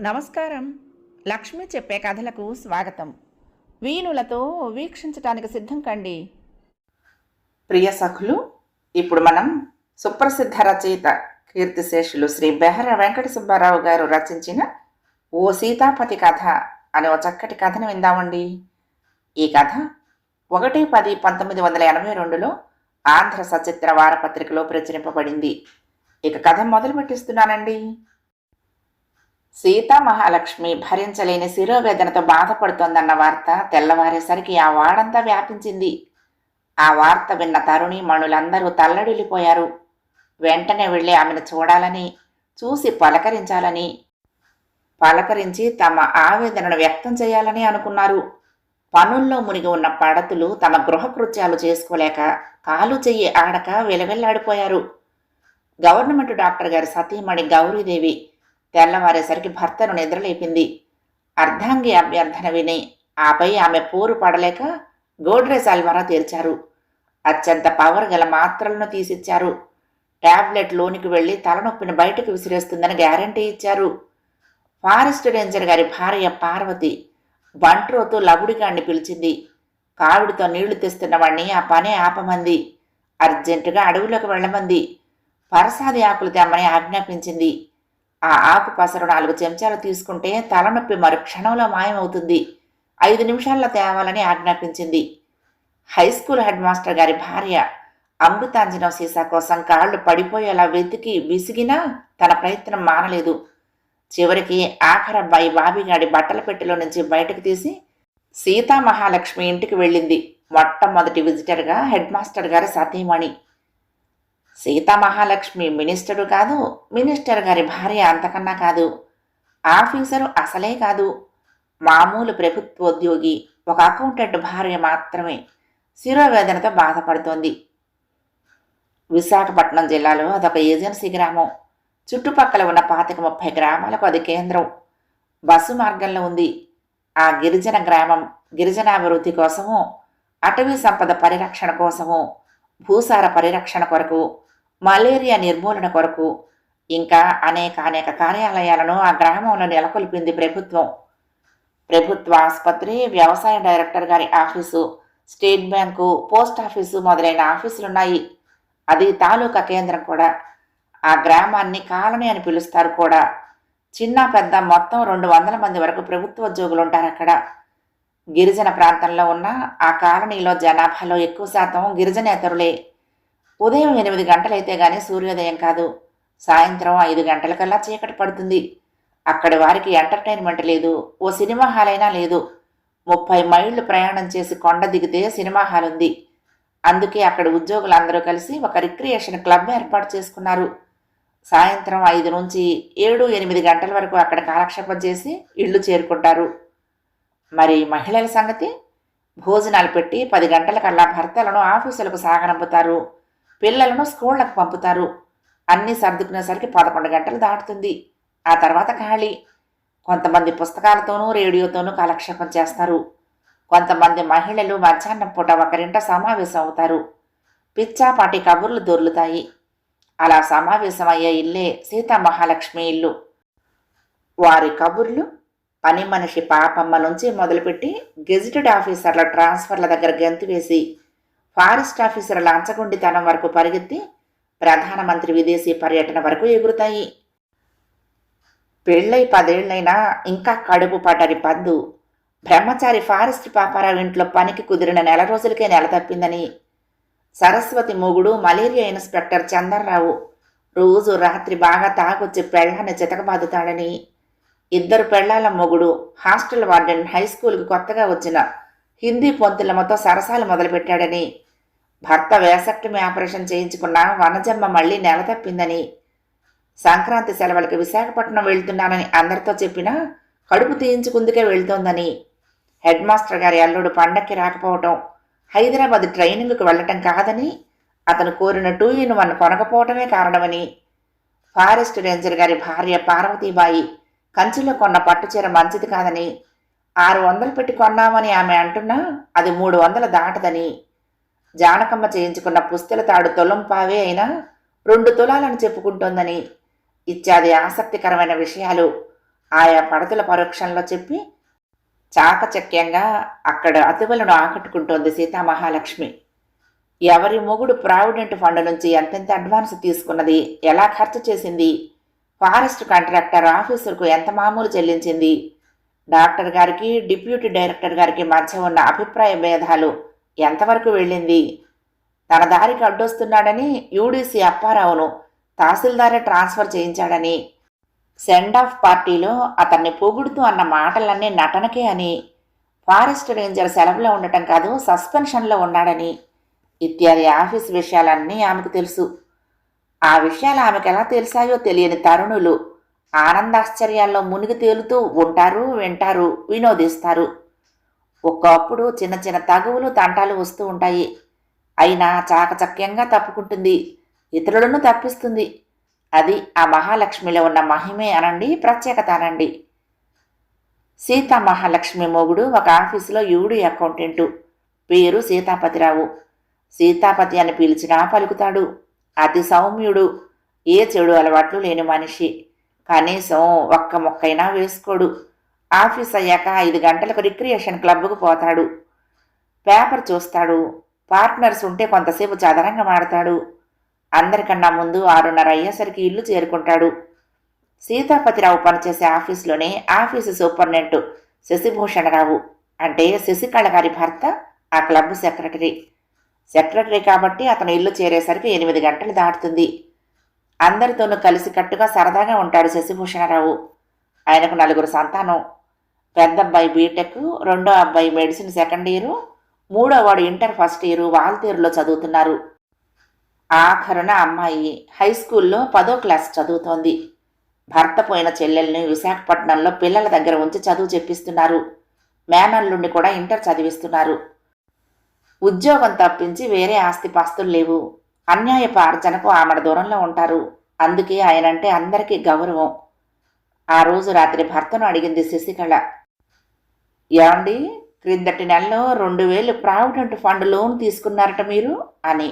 నమస్కారం. లక్ష్మి చెప్పే కథలకు స్వాగతం. వీణులతో వీక్షించటానికి సిద్ధం కండి. ప్రియ సఖులు, ఇప్పుడు మనం సుప్రసిద్ధ రచయిత కీర్తిశేషులు శ్రీ బెహర వెంకట సుబ్బారావు గారు రచించిన ఓ సీతాపతి కథ అనే ఒక చక్కటి కథను విందామండి. ఈ కథ 1-10-1982లో ఆంధ్ర సచిత్ర వారపత్రికలో ప్రచురింపబడింది. ఇక కథ మొదలు పెట్టిస్తున్నానండి. సీతా మహాలక్ష్మి భరించలేని శిరోవేదనతో బాధపడుతోందన్న వార్త తెల్లవారేసరికి ఆ వాడంతా వ్యాపించింది. ఆ వార్త విన్న తరుణి మణులందరూ తల్లడిల్లిపోయారు. వెంటనే వెళ్ళి ఆమెను చూడాలని, చూసి పలకరించి తమ ఆవేదనను వ్యక్తం చేయాలని అనుకున్నారు. పనుల్లో మునిగి ఉన్న పడతులు తమ గృహకృత్యాలు చేసుకోలేక కాలు చెయ్యి ఆడక విలవిల్లాడిపోయారు. గవర్నమెంట్ డాక్టర్ గారి సతీమణి గౌరీదేవి తెల్లవారేసరికి భర్తను నిద్రలేపింది. అర్ధాంగి అభ్యర్థన విని ఆపై ఆమె పోరు పడలేక గోడ్రేజ్ అల్మారా తెరిచారు. అత్యంత పవర్ గల మాత్రలను తీసిచ్చారు. ట్యాబ్లెట్ లోనికి వెళ్లి తలనొప్పిని బయటకు విసిరేస్తుందని గ్యారంటీ ఇచ్చారు. ఫారెస్ట్ రేంజర్ గారి భార్య పార్వతి బంట్రోతు లబుడిగాన్ని పిలిచింది. కావిడితో నీళ్లు తెస్తున్నవాణ్ణి ఆ పనే ఆపమంది. అర్జెంటుగా అడవిలోకి వెళ్లమంది. పరసాది ఆకులు తెమ్మని ఆజ్ఞాపించింది. ఆ ఆకు పసరు 4 చెంచాలు తీసుకుంటే తలనొప్పి మరు క్షణంలో మాయమవుతుంది. 5 నిమిషాల్లో తేవాలని ఆజ్ఞాపించింది. హైస్కూల్ హెడ్ మాస్టర్ గారి భార్య అమృతాంజనం సీసా కోసం కాళ్లు పడిపోయేలా వెతికి విసిగినా తన ప్రయత్నం మానలేదు. చివరికి ఆఖరబ్బాయి బాబిగాడి బట్టల పెట్టెలో నుంచి బయటకు తీసి సీతా మహాలక్ష్మి ఇంటికి వెళ్ళింది. మొట్టమొదటి విజిటర్గా హెడ్ మాస్టర్ గారి సతీమణి. సీతా మహాలక్ష్మి మినిస్టరు కాదు, మినిస్టర్ గారి భార్య అంతకన్నా కాదు, ఆఫీసరు అసలే కాదు, మామూలు ప్రభుత్వోద్యోగి, ఒక అకౌంటెంట్ భార్య మాత్రమే శిరోవేదనతో బాధపడుతోంది. విశాఖపట్నం జిల్లాలో అదొక ఏజెన్సీ గ్రామం. చుట్టుపక్కల ఉన్న 25-30 గ్రామాలకు అది కేంద్రం. బస్సు మార్గంలో ఉంది. ఆ గిరిజన గ్రామం గిరిజనాభివృద్ధి కోసము, అటవీ సంపద పరిరక్షణ కోసము, భూసార పరిరక్షణ కొరకు, మలేరియా నిర్మూలన కొరకు ఇంకా అనేక కార్యాలయాలను ఆ గ్రామంలో నెలకొల్పింది ప్రభుత్వం. ప్రభుత్వ ఆసుపత్రి, వ్యవసాయ డైరెక్టర్ గారి office, state bank, post office మొదలైన ఆఫీసులున్నాయి. అది తాలూకా కేంద్రం కూడా. ఆ గ్రామాన్ని కాలనీ అని పిలుస్తారు కూడా. చిన్న పెద్ద మొత్తం 200 మంది వరకు ప్రభుత్వ ఉద్యోగులు ఉంటారు అక్కడ. గిరిజన ప్రాంతంలో ఉన్న ఆ కాలనీలో జనాభాలో ఎక్కువ శాతం గిరిజనేతరులే. ఉదయం 8 గంటలైతే గానీ సూర్యోదయం కాదు. సాయంత్రం 5 గంటలకల్లా చీకటి పడుతుంది. అక్కడి వారికి ఎంటర్టైన్మెంట్ లేదు, ఓ సినిమా హాల్ అయినా లేదు. 30 మైళ్ళు ప్రయాణం చేసి కొండ దిగితే సినిమా హాల్ ఉంది. అందుకే అక్కడి ఉద్యోగులందరూ కలిసి ఒక రిక్రియేషన్ క్లబ్ ఏర్పాటు చేసుకున్నారు. సాయంత్రం 5 నుంచి 7-8 గంటల వరకు అక్కడ కాలక్షేపం చేసి ఇళ్ళు చేరుకుంటారు. మరి మహిళల సంగతి? భోజనాలు పెట్టి 10 గంటలకల్లా భర్తలను ఆఫీసులకు సాగనంపుతారు. పిల్లలను స్కూళ్లకు పంపుతారు. అన్నీ సర్దుకునేసరికి 11 గంటలు దాటుతుంది. ఆ తర్వాత ఖాళీ. కొంతమంది పుస్తకాలతోనూ రేడియోతోనూ కాలక్షేపం చేస్తారు. కొంతమంది మహిళలు మధ్యాహ్నం పూట ఒకరింట సమావేశం అవుతారు. పిచ్చాపాటి కబుర్లు దొర్లుతాయి. అలా సమావేశమయ్యే ఇల్లే సీతామహాలక్ష్మి ఇల్లు. వారి కబుర్లు పని మనిషి పాపమ్మ నుంచి మొదలుపెట్టి గెజిటెడ్ ఆఫీసర్ల ట్రాన్స్ఫర్ల దగ్గర గెంతువేసి ఫారెస్ట్ ఆఫీసర్ల లంచగొండితనం వరకు పరిగెత్తి ప్రధానమంత్రి విదేశీ పర్యటన వరకు ఎగురుతాయి. పెళ్ళై 10 ఏళ్లైనా ఇంకా కడుపు పటరి పద్దు బ్రహ్మచారి ఫారెస్ట్ పాపారావు ఇంట్లో పనికి కుదిరిన 4 రోజులకే నెల తప్పిందని, సరస్వతి మొగుడు మలేరియా ఇన్స్పెక్టర్ చందర్రావు రోజు రాత్రి బాగా తాగొచ్చి పెళ్ళాన్ని చితకబాదుతాడని, 2 పెళ్లాల మొగుడు హాస్టల్ వార్డెన్ హైస్కూల్కి కొత్తగా వచ్చిన హిందీ పొంతులమ్మతో సరసాలు మొదలుపెట్టాడని, భర్త వేసక్టమీ ఆపరేషన్ చేయించుకున్న వనజమ్మ మళ్లీ నెల తప్పిందని, సంక్రాంతి సెలవులకి విశాఖపట్నం వెళ్తున్నానని అందరితో చెప్పినా కడుపు తీయించుకుందుకే వెళ్తోందని, హెడ్ మాస్టర్ గారి అల్లుడు పండక్కి రాకపోవటం, హైదరాబాద్ ట్రైనింగ్కు వెళ్లటం కాదని, అతను కోరిన 2-in-1 కొనకపోవటమే కారణమని, ఫారెస్ట్ రేంజర్ గారి భార్య పార్వతీబాయి కంచిలో కొన్న పట్టుచీర మంచిది కాదని, 600 పెట్టి కొన్నామని ఆమె అంటున్నా అది 300 దాటదని, జానకమ్మ చేయించుకున్న పుస్తెల తాడు తొలంపావే అయినా 2 తులాలను చెప్పుకుంటోందని, ఇత్యాది ఆసక్తికరమైన విషయాలు ఆయా పడతుల పరోక్షంలో చెప్పి చాకచక్యంగా అక్కడ అతివలను ఆకట్టుకుంటోంది సీతామహాలక్ష్మి. ఎవరి మొగుడు ప్రావిడెంట్ ఫండ్ నుంచి ఎంతెంత అడ్వాన్స్ తీసుకున్నది, ఎలా ఖర్చు చేసింది, ఫారెస్ట్ కాంట్రాక్టర్ ఆఫీసర్కు ఎంత మామూలు చెల్లించింది, డాక్టర్ గారికి డిప్యూటీ డైరెక్టర్ గారికి మధ్య ఉన్న అభిప్రాయ భేదాలు ఎంతవరకు వెళ్ళింది, తన దారికి అడ్డొస్తున్నాడని యూడీసీ అప్పారావును తహసీల్దారే ట్రాన్స్ఫర్ చేయించాడని, సెండ్ ఆఫ్ పార్టీలో అతన్ని పొగుడుతూ అన్న మాటలన్నీ నటనకే అని, ఫారెస్ట్ రేంజర్ సెలవులో ఉండటం కాదు సస్పెన్షన్లో ఉన్నాడని ఇత్యాది ఆఫీస్ విషయాలన్నీ ఆమెకు తెలుసు. ఆ విషయాలు ఆమెకు ఎలా తెలిసాయో తెలియని తరుణులు ఆనందాశ్చర్యాల్లో మునిగి తేలుతూ ఉంటారు, వింటారు, వినోదిస్తారు. ఒక్కప్పుడు చిన్న చిన్న తగువులు తంటాలు వస్తూ ఉంటాయి. అయినా చాకచక్యంగా తప్పుకుంటుంది, ఇతరులను తప్పిస్తుంది. అది ఆ మహాలక్ష్మిలో ఉన్న మహిమే అనండి, ప్రత్యేకత అనండి. సీతా మహాలక్ష్మి మొగుడు ఒక ఆఫీసులో యూడీ అకౌంటెంటు, పేరు సీతాపతిరావు. సీతాపతి అని పిలిచినా పలుకుతాడు. అతి సౌమ్యుడు, ఏ చెడు అలవాట్లు లేని మనిషి. కనీసం ఒక్క మొక్కైనా వేసుకోడు. ఆఫీస్ అయ్యాక 5 గంటలకు రిక్రియేషన్ క్లబ్కు పోతాడు. పేపర్ చూస్తాడు. పార్ట్నర్స్ ఉంటే కొంతసేపు చదరంగం ఆడతాడు. అందరికన్నా ముందు 6:30 అయ్యేసరికి ఇల్లు చేరుకుంటాడు. సీతాపతిరావు పనిచేసే ఆఫీసులోనే ఆఫీసు సూపరింటెండెంట్ శశిభూషణరావు, అంటే శశికళ గారి భర్త, ఆ క్లబ్ సెక్రటరీ కాబట్టి అతను ఇల్లు చేరేసరికి 8 గంటలు దాటుతుంది. అందరితోనూ కలిసికట్టుగా సరదాగా ఉంటాడు శశిభూషణరావు. ఆయనకు 4 సంతానం. పెద్ద అబ్బాయి బీటెక్, రెండో అబ్బాయి మెడిసిన్ సెకండ్ ఇయరు, మూడో వాడు ఇంటర్ ఫస్ట్ ఇయరు వాల్తేరులో చదువుతున్నారు. ఆఖరున అమ్మాయి హై స్కూల్లో 10వ క్లాస్ చదువుతోంది. భర్త పోయిన చెల్లెల్ని విశాఖపట్నంలో పిల్లల దగ్గర ఉంచి చదువు చెప్పిస్తున్నారు. మేనల్లుండి కూడా ఇంటర్ చదివిస్తున్నారు. ఉద్యోగం తప్పించి వేరే ఆస్తిపాస్తులు లేవు. అన్యాయపు ఆర్జనకు ఆమెడ దూరంలో ఉంటారు. అందుకే ఆయనంటే అందరికీ గౌరవం. ఆ రోజు రాత్రి భర్తను అడిగింది శశికళ. ఏమండి, క్రిందటి నెలలో 2,000 ప్రావిడెంట్ ఫండ్ లోన్ తీసుకున్నారట మీరు అని.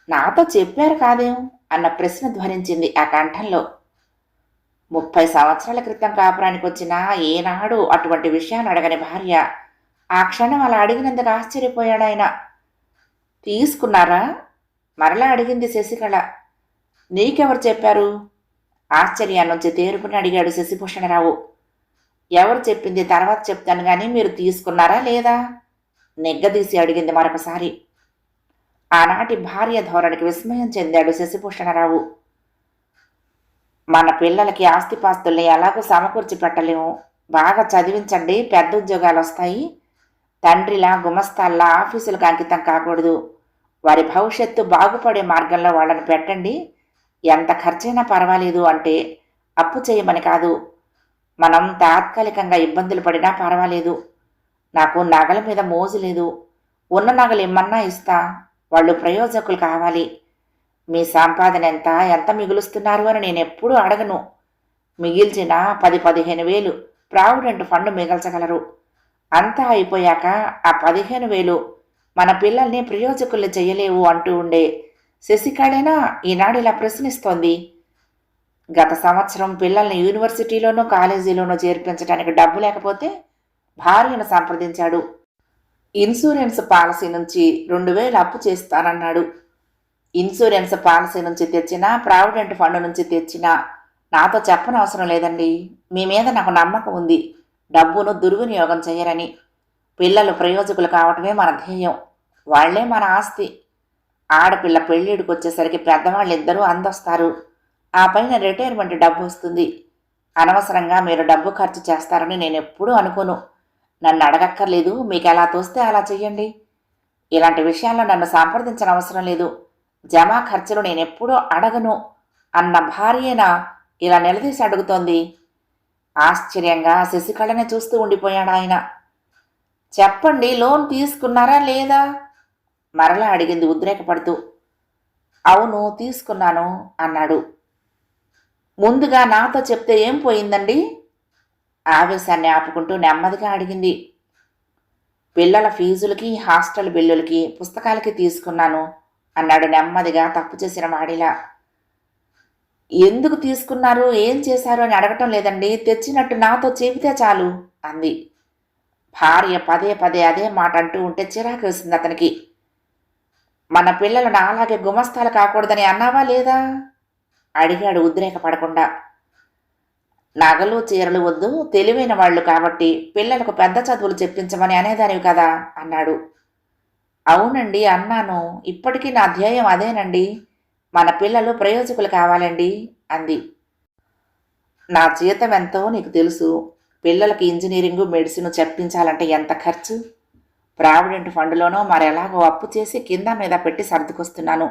నాతో చెప్పారు కాదేం అన్న ప్రశ్న ధ్వనించింది ఆ కంఠంలో. 30 సంవత్సరాల క్రితం కాపురానికి వచ్చిన ఏనాడు అటువంటి విషయాలు అడగని భార్య ఆ క్షణం అలా అడిగినందుకు ఆశ్చర్యపోయాడాయన. తీసుకున్నారా? మరలా అడిగింది శశికళ. నీకెవరు చెప్పారు? ఆశ్చర్యాన్ని నుంచి తేరుకుని అడిగాడు శశిభూషణరావు. ఎవరు చెప్పింది తర్వాత చెప్తాను కానీ మీరు తీసుకున్నారా లేదా? నెగ్గదీసి అడిగింది మరొకసారి. ఆనాటి భార్య ధోరణికి విస్మయం చెందాడు శశిభూషణరావు. మన పిల్లలకి ఆస్తిపాస్తుల్ని ఎలాగో సమకూర్చి పెట్టలేము. బాగా చదివించండి, పెద్ద ఉద్యోగాలు వస్తాయి. తండ్రిలా గుమస్తాల్లా ఆఫీసులకు అంకితం కాకూడదు. వారి భవిష్యత్తు బాగుపడే మార్గంలో వాళ్ళని పెట్టండి. ఎంత ఖర్చైనా పర్వాలేదు అంటే అప్పు చేయమని కాదు. మనం తాత్కాలికంగా ఇబ్బందులు పడినా పర్వాలేదు. నాకు నగల మీద మోజు లేదు. ఉన్న నగలు ఇమ్మన్నా ఇస్తా. వాళ్ళు ప్రయోజకులు కావాలి. మీ సంపాదన ఎంత మిగులుస్తున్నారు అని నేను ఎప్పుడూ అడగను. మిగిల్చిన 10-15 వేలు ప్రావిడెంట్ ఫండ్ మిగల్చగలరు. అంతా అయిపోయాక ఆ 15,000 మన పిల్లల్ని ప్రయోజకుల్ని చెయ్యలేవు అంటూ ఉండే శశికళేనా ఈనాడు ఇలా ప్రశ్నిస్తోంది. గత సంవత్సరం పిల్లల్ని యూనివర్సిటీలోనూ కాలేజీలోనూ చేర్పించడానికి డబ్బు లేకపోతే భార్యను సంప్రదించాడు. ఇన్సూరెన్స్ పాలసీ నుంచి 2,000 అప్పు చేస్తానన్నాడు. ఇన్సూరెన్స్ పాలసీ నుంచి తెచ్చినా ప్రావిడెంట్ ఫండ్ నుంచి తెచ్చినా నాతో చెప్పనవసరం లేదండి. మీ మీద నాకు నమ్మకం ఉంది. డబ్బును దుర్వినియోగం చేయరని. పిల్లలు ప్రయోజకులు కావటమే మన ధ్యేయం. వాళ్లే మన ఆస్తి. ఆడపిల్ల పెళ్ళిడికి వచ్చేసరికి పెద్దవాళ్ళిద్దరూ అందొస్తారు. ఆ పైన రిటైర్మెంట్ డబ్బు వస్తుంది. అనవసరంగా మీరు డబ్బు ఖర్చు చేస్తారని నేను ఎప్పుడూ అనుకోను. నన్ను అడగక్కర్లేదు. మీకు ఎలా తోస్తే అలా చెయ్యండి. ఇలాంటి విషయాల్లో నన్ను సంప్రదించనవసరం లేదు. జమా ఖర్చులు నేనెప్పుడూ అడగను అన్న భార్యేనా ఇలా నిలదీసి అడుగుతోంది. ఆశ్చర్యంగా శశికళనే చూస్తూ ఉండిపోయాడు ఆయన. చెప్పండి, లోన్ తీసుకున్నారా లేదా? మరలా అడిగింది ఉద్రేకపడుతూ. అవును, తీసుకున్నాను అన్నాడు. ముందుగా నాతో చెప్తే ఏం పోయిందండి? ఆవేశాన్ని ఆపుకుంటూ నెమ్మదిగా అడిగింది. పిల్లల ఫీజులకి, హాస్టల్ బిల్లులకి, పుస్తకాలకి తీసుకున్నాను అన్నాడు నెమ్మదిగా తప్పు చేసిన వాడిలా. ఎందుకు తీసుకున్నారు, ఏం చేశారు అని అడగటం లేదండి, తెచ్చినట్టు నాతో చెబితే చాలు అంది. భార్య పదే పదే అదే మాట అంటూ ఉంటే చిరాకు వేసింది అతనికి. మన పిల్లలు నాలాగే గుమస్తాలు కాకూడదని అన్నావా లేదా అడిగాడు ఉద్రేకపడకుండా. నగలు చీరలు వద్దు, తెలివైన వాళ్ళు కాబట్టి పిల్లలకు పెద్ద చదువులు చెప్పించమని అనేదానివి కదా అన్నాడు. అవునండి అన్నాను, ఇప్పటికీ నా ధ్యేయం అదేనండి, మన పిల్లలు ప్రయోజకులు కావాలండి అంది. నా జీతం ఎంతో నీకు తెలుసు, పిల్లలకి ఇంజనీరింగు మెడిసిన్ చెప్పించాలంటే ఎంత ఖర్చు, ప్రావిడెంట్ ఫండ్లోనో మరెలాగో అప్పు చేసి కింద మీద పెట్టి సర్దుకొస్తున్నాను.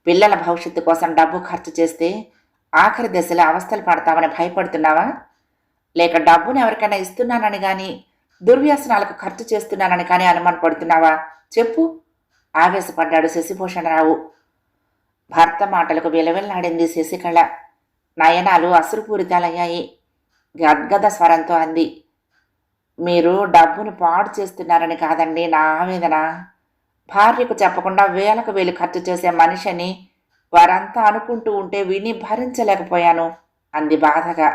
పిల్లల భవిష్యత్తు కోసం డబ్బు ఖర్చు చేస్తే ఆఖరి దశలో అవస్థలు పడతామని భయపడుతున్నావా, లేక డబ్బును ఎవరికైనా ఇస్తున్నానని కానీ దుర్వ్యసనాలకు ఖర్చు చేస్తున్నానని కానీ అనుమానపడుతున్నావా చెప్పు ఆవేశపడ్డాడు శశిభూషణరావు. భర్త మాటలకు విలవిల్లాడింది శశికళ. నయనాలు అసురుపూరితాలయ్యాయి. గద్గద స్వరంతో అంది, మీరు డబ్బును పాడు చేస్తున్నారని కాదండి నా ఆవేదన, భార్యకు చెప్పకుండా వేలకు వేలు ఖర్చు చేసే మనిషిని వారంతా అనుకుంటూ ఉంటే విని భరించలేకపోయాను అంది బాధగా.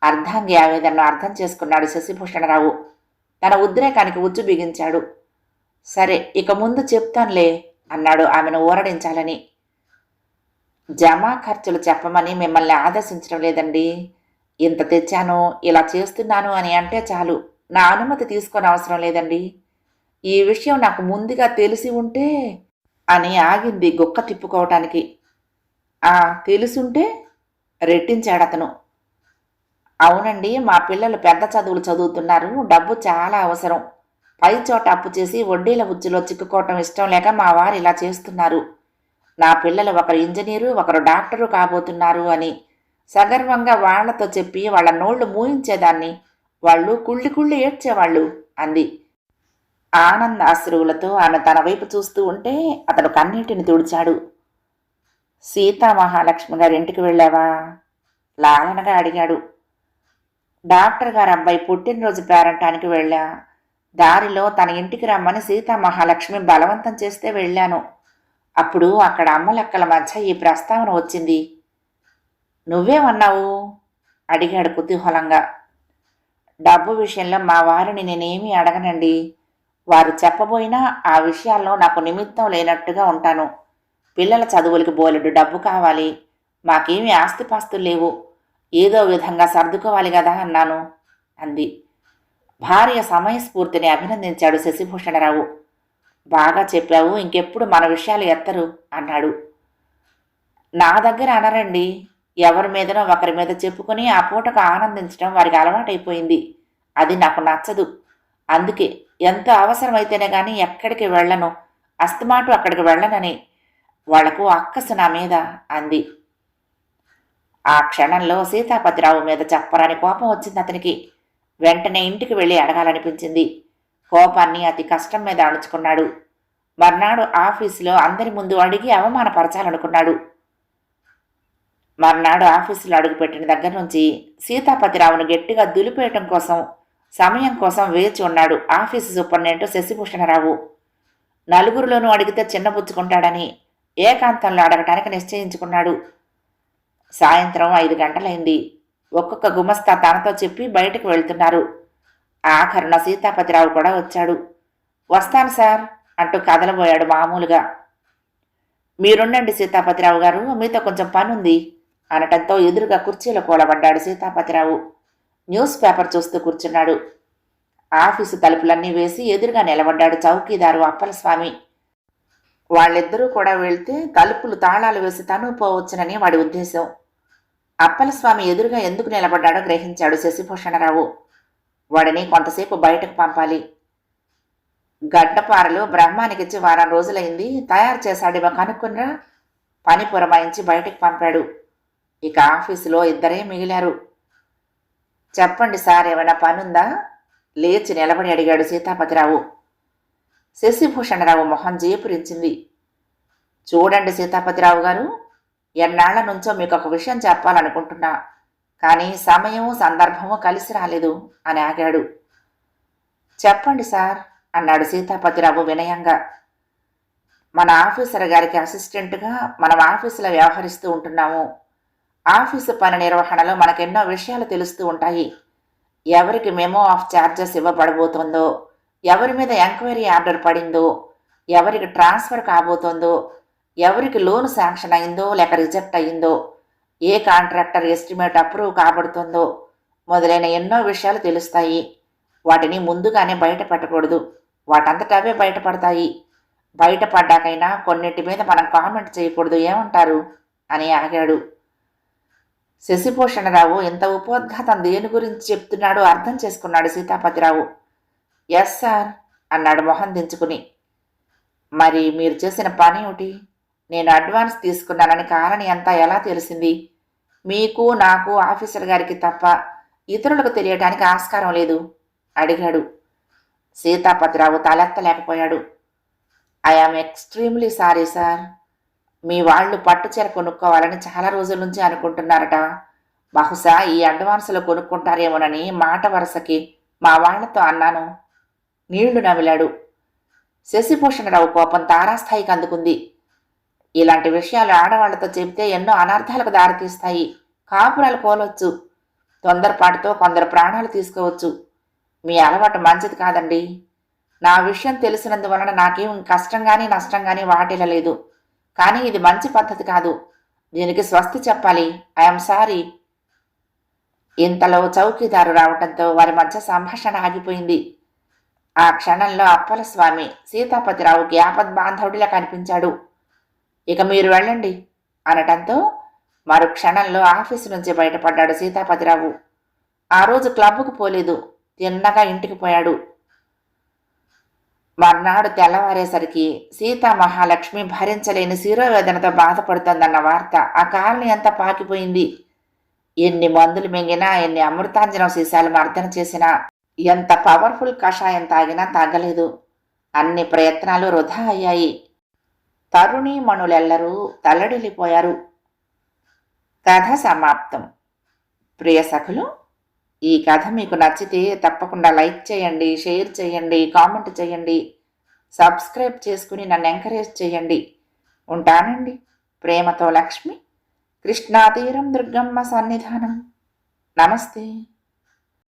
అర్ధాంగి ఆవేదనను అర్థం చేసుకున్నాడు శశిభూషణరావు. తన ఉద్రేకానికి ఉచ్చు బిగించాడు. సరే, ఇక ముందు చెప్తానులే అన్నాడు ఆమెను ఊరడించాలని. జమా ఖర్చులు చెప్పమని మిమ్మల్ని ఆదేశించడం లేదండి, ఇంత తెచ్చాను, ఇలా చేస్తున్నాను అని అంటే చాలు, నా అనుమతి తీసుకొని అవసరం లేదండి. ఈ విషయం నాకు ముందుగా తెలిసి ఉంటే అని ఆగింది గుక్క తిప్పుకోవటానికి. తెలుసుంటే రెట్టించాడతను. అవునండి, మా పిల్లలు పెద్ద చదువులు చదువుతున్నారు, డబ్బు చాలా అవసరం, పై చోట అప్పు చేసి వడ్డీల ఉచ్చులో చిక్కుకోవటం ఇష్టం లేక మా వారు ఇలా చేస్తున్నారు. నా పిల్లలు ఒకరు ఇంజనీరు ఒకరు డాక్టరు కాబోతున్నారు అని సగర్వంగా వాళ్లతో చెప్పి వాళ్ళ నోళ్లు మూయించేదాన్ని, వాళ్ళు కుళ్ళి కుళ్ళి ఏడ్చేవాళ్ళు అంది. ఆనంద అశ్రువులతో ఆమె తన వైపు చూస్తూ ఉంటే అతడు కన్నీటిని తుడిచాడు. సీతామహాలక్ష్మి గారింటికి వెళ్ళావా లాలనగా అడిగాడు. డాక్టర్ గారు అబ్బాయి పుట్టినరోజు పేరంటానికి వెళ్ళా, దారిలో తన ఇంటికి రమ్మని సీతామహాలక్ష్మి బలవంతం చేస్తే వెళ్ళాను. అప్పుడు అక్కడ అమ్మలక్కల మధ్య ఈ ప్రస్తావన వచ్చింది. నువ్వేమన్నావు అడిగాడు కుతూహలంగా. డబ్బు విషయంలో మా వారిని నేనేమీ అడగనండి, వారు చెప్పబోయినా ఆ విషయాల్లో నాకు నిమిత్తం లేనట్టుగా ఉంటాను. పిల్లల చదువులకి బోలెడు డబ్బు కావాలి, మాకేమీ ఆస్తిపాస్తులు లేవు, ఏదో విధంగా సర్దుకోవాలి కదా అన్నాను అంది. భార్య సమయస్ఫూర్తిని అభినందించాడు శశిభూషణరావు. బాగా చెప్పావు, ఇంకెప్పుడు మన విషయాలు ఎత్తరు అన్నాడు. నా దగ్గర అనరండి, ఎవరి మీదనో ఒకరి మీద చెప్పుకుని ఆ పూటకు ఆనందించడం వారికి అలవాటైపోయింది, అది నాకు నచ్చదు. అందుకే ఎంత అవసరమైతేనే కానీ ఎక్కడికి వెళ్ళను, అస్తమాటు అక్కడికి వెళ్ళనని వాళ్లకు అక్కసు నా మీద అంది. ఆ క్షణంలో సీతాపతిరావు మీద చెప్పరాని కోపం వచ్చింది అతనికి. వెంటనే ఇంటికి వెళ్ళి అడగాలనిపించింది. కోపాన్ని అతి కష్టం మీద అణుచుకున్నాడు. మర్నాడు ఆఫీసులో అందరి ముందు అడిగి అవమానపరచాలనుకున్నాడు. మర్నాడు ఆఫీసులో అడుగుపెట్టిన దగ్గర నుంచి సీతాపతిరావును గట్టిగా దులిపేయటం కోసం సమయం కోసం వేచి ఉన్నాడు ఆఫీసు సూపరింటెండెంట్ శశిభూషణరావు. నలుగురిలోనూ అడిగితే చిన్నబుచ్చుకుంటాడని ఏకాంతంలో అడగటానికి నిశ్చయించుకున్నాడు. సాయంత్రం 5 గంటలైంది. ఒక్కొక్క గుమస్తా తనతో చెప్పి బయటకు వెళ్తున్నారు. ఆఖరున సీతాపతిరావు కూడా వచ్చాడు. వస్తాను సార్ అంటూ కదలబోయాడు మామూలుగా. మీరుండండి సీతాపతిరావు గారు, మీతో కొంచెం పనుంది అనటంతో ఎదురుగా కుర్చీలో కూలబడ్డాడు సీతాపతిరావు. న్యూస్ పేపర్ చూస్తూ కూర్చున్నాడు. ఆఫీసు తలుపులన్నీ వేసి ఎదురుగా నిలబడ్డాడు చౌకీదారు అప్పలస్వామి. వాళ్ళిద్దరూ కూడా వెళ్తే తలుపులు తాళాలు వేసి తను పోవచ్చునని వాడి ఉద్దేశం. అప్పలస్వామి ఎదురుగా ఎందుకు నిలబడ్డాడో గ్రహించాడు శశిభూషణరావు. వాడిని కొంతసేపు బయటకు పంపాలి. గడ్డపారలు బ్రహ్మానికిచ్చి 1 వారం రోజులైంది, తయారు చేశాడేమో కనుక్కునరా, పని పురమాయించి బయటకు పంపాడు. ఇక ఆఫీసులో ఇద్దరే మిగిలారు. చెప్పండి సార్, ఏమైనా పనుందా లేచి నిలబడి అడిగాడు సీతాపతిరావు. శశిభూషణరావు మొహం జేపురించింది. చూడండి సీతాపతిరావు గారు, ఎన్నాళ్ల నుంచో మీకు ఒక విషయం చెప్పాలనుకుంటున్నా, కానీ సమయము సందర్భము కలిసి రాలేదు అని ఆగాడు. చెప్పండి సార్ అన్నాడు సీతాపతిరావు వినయంగా. మన ఆఫీసర్ గారికి అసిస్టెంట్గా మనం ఆఫీసులో వ్యవహరిస్తూ ఉంటున్నాము. ఆఫీసు పని నిర్వహణలో మనకెన్నో విషయాలు తెలుస్తూ ఉంటాయి. ఎవరికి మెమో ఆఫ్ ఛార్జెస్ ఇవ్వబడబోతోందో, ఎవరి మీద ఎంక్వైరీ ఆర్డర్ పడిందో, ఎవరికి ట్రాన్స్ఫర్ కాబోతోందో, ఎవరికి లోన్ శాంక్షన్ అయిందో లేక రిజెక్ట్ అయ్యిందో, ఏ కాంట్రాక్టర్ ఎస్టిమేట్ అప్రూవ్ కాబడుతుందో మొదలైన ఎన్నో విషయాలు తెలుస్తాయి. వాటిని ముందుగానే బయట పెట్టకూడదు. వాటంతట అవే బయటపడతాయి. బయటపడ్డాకైనా కొన్నిటి మీద మనం కామెంట్ చేయకూడదు. ఏమంటారు అని ఆగాడు. శశిభూషణరావు ఇంత ఉపోద్ఘాతం దేని గురించి చెప్తున్నాడో అర్థం చేసుకున్నాడు సీతాపతిరావు. ఎస్ సార్ అన్నాడు మొహం దించుకుని. మరి మీరు చేసిన పని ఏమిటి? నేను అడ్వాన్స్ తీసుకున్నానని కారణి అంతా ఎలా తెలిసింది? మీకు, నాకు, ఆఫీసర్ గారికి తప్ప ఇతరులకు తెలియటానికి ఆస్కారం లేదు అడిగాడు. సీతాపతిరావు తలెత్తలేకపోయాడు. I am extremely sorry sir. మీ వాళ్ళు పట్టుచీర కొనుక్కోవాలని చాలా రోజుల నుంచి అనుకుంటున్నారట. బహుశా ఈ అడ్వాన్సులో కొనుక్కుంటారేమోనని మాట వరుసకి మా వాళ్లతో అన్నాను. నీళ్లు నమిలాడు. శశిభూషణరావు కోపం తారాస్థాయికి అందుకుంది. ఇలాంటి విషయాలు ఆడవాళ్లతో చెబితే ఎన్నో అనర్థాలకు దారితీస్తాయి. కాపురాలు కోలొచ్చు. తొందరపాటుతో కొందరు ప్రాణాలు తీసుకోవచ్చు. మీ అలవాటు మంచిది కాదండి. నా విషయం తెలిసినందువలన నాకేం కష్టం కానీ నష్టం కానీ వాటిల్లలేదు. కానీ ఇది మంచి పద్ధతి కాదు. దీనికి స్వస్తి చెప్పాలి. I'm sorry. ఇంతలో చౌకీదారు రావటంతో వారి మధ్య సంభాషణ ఆగిపోయింది. ఆ క్షణంలో అప్పలస్వామి సీతాపతిరావుకి ఆపద్బాంధవుడిలా కనిపించాడు. ఇక మీరు వెళ్ళండి అనటంతో మరు క్షణంలో ఆఫీసు నుంచి బయటపడ్డాడు సీతాపతిరావు. ఆ రోజు క్లబ్కు పోలేదు. తిన్నగా ఇంటికి పోయాడు. మర్నాడు తెల్లవారేసరికి సీతామహాలక్ష్మి భరించలేని శిరోవేదనతో బాధపడుతోందన్న వార్త ఆ కాలనీ అంతా పాకిపోయింది. ఎన్ని మందులు మింగినా, ఎన్ని అమృతాంజనం సీసాలు మర్దన చేసినా, ఎంత పవర్ఫుల్ కషాయం తాగినా తగ్గలేదు. అన్ని ప్రయత్నాలు వృధా అయ్యాయి. తరుణీమణులెల్లరూ తల్లడిల్లిపోయారు. కథ సమాప్తం. ప్రియ సఖులు, ఈ కథ మీకు నచ్చితే తప్పకుండా లైక్ చేయండి, షేర్ చేయండి, కామెంట్ చేయండి, సబ్స్క్రైబ్ చేసుకుని నన్ను ఎంకరేజ్ చేయండి. ఉంటానండి. ప్రేమతో లక్ష్మి. కృష్ణాతీరం దుర్గమ్మ సన్నిధానం. నమస్తే.